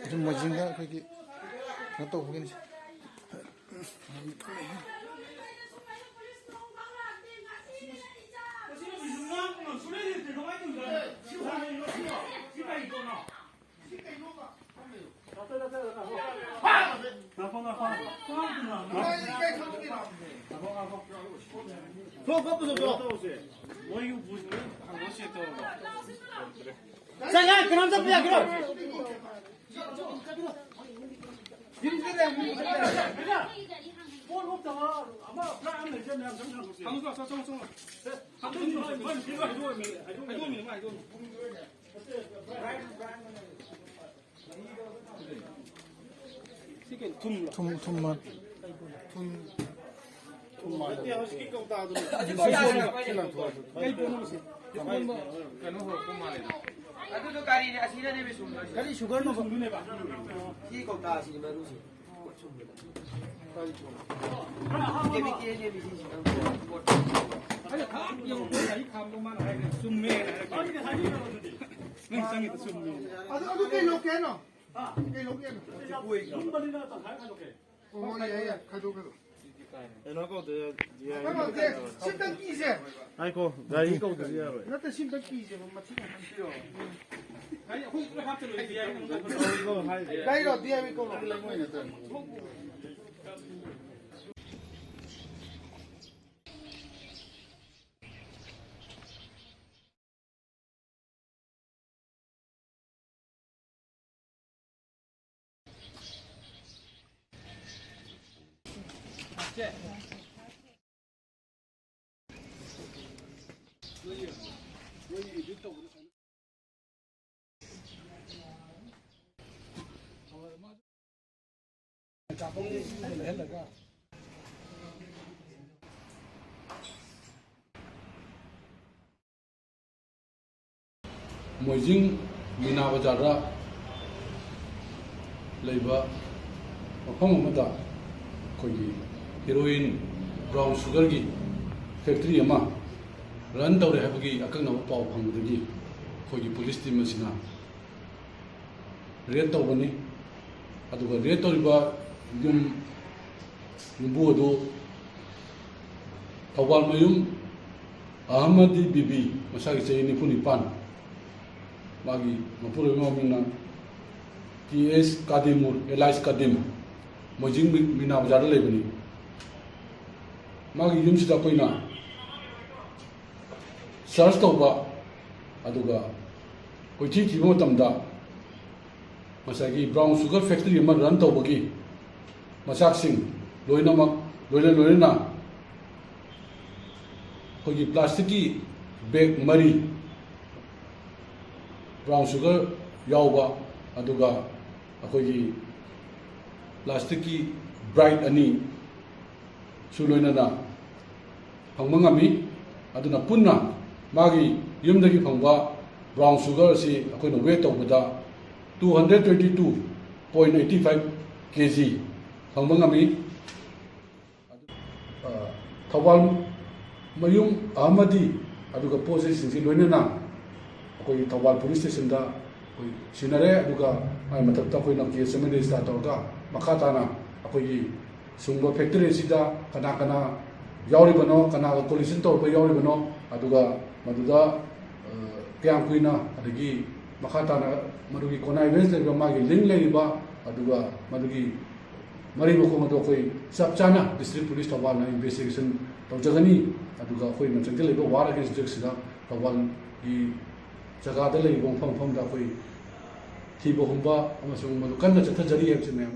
좀 멋진가 거기 또 보긴 자, 그럼 잡자, 그럼. tum만 kali sugar no ki ko ta si ma ru si ke bi ke ne bi si ko ale ka yung ko ai kham lo man ai sum me ne sang ita sum me adu ke lo ke no ke lo ke no kun bali na ta khai lo ke oh ya kado nó có từ gì cái mà thế xin đăng ký gì ai cô đấy câu từ gì rồi nó ta xin đăng ký gì mà xin đăng ký rồi ai không có hấp cho người kia đây rồi đi em câu lấy ngoài này thôi Moijing Mina Bazara Labor Home Kogi Heroin Brown Sugar Factory Ama Run Tau Habagi Akana Pau Pangudi Kogi Police Team Masina Red Tawani Aduga Red Toriba Yumbuado Tawal Mayum Ahmadi Bibi Masaki Sayini Punipan Magi Mapuru Mamina T.S. Kadimur Elias Kadim Mojing Mina Bazar Lebani Magi Yumsida Koina Search Toba Aduga Kochi Kibo Tamda Masaki Brown Sugar Factory Ma Run Tobagi Masak Singh Loinamak Loina Kogi Plastic Bag Mari Brown Sugar Yauba Aduga Akogi Plastic Bright Ani Suloinana Pangmangami Aduna Punna Magi Yumdagi Pangba Brown Sugar si Akoina weight of 222.85 kg Pangmangami Thawal Mayum Ahmadi Aduga Poses si Loinana Koi Thawal Police Station da koi sinare aduga ai matak ta koi nakki semene sta tawga makata na akoi sungba factory sida kana yauri bano kana collision to ba yauri bano aduga maduda kyam kuina adagi makata na madugi konai west le ma gi link le ba aduga madugi mari boko mado koi sabchana district police Thawal na investigation tawjagani aduga koi matang le ba war against drugs da Thawal gi jaga da lei bong phang phang da koi thi bo humba amasung madu kan na chatha jari heb chine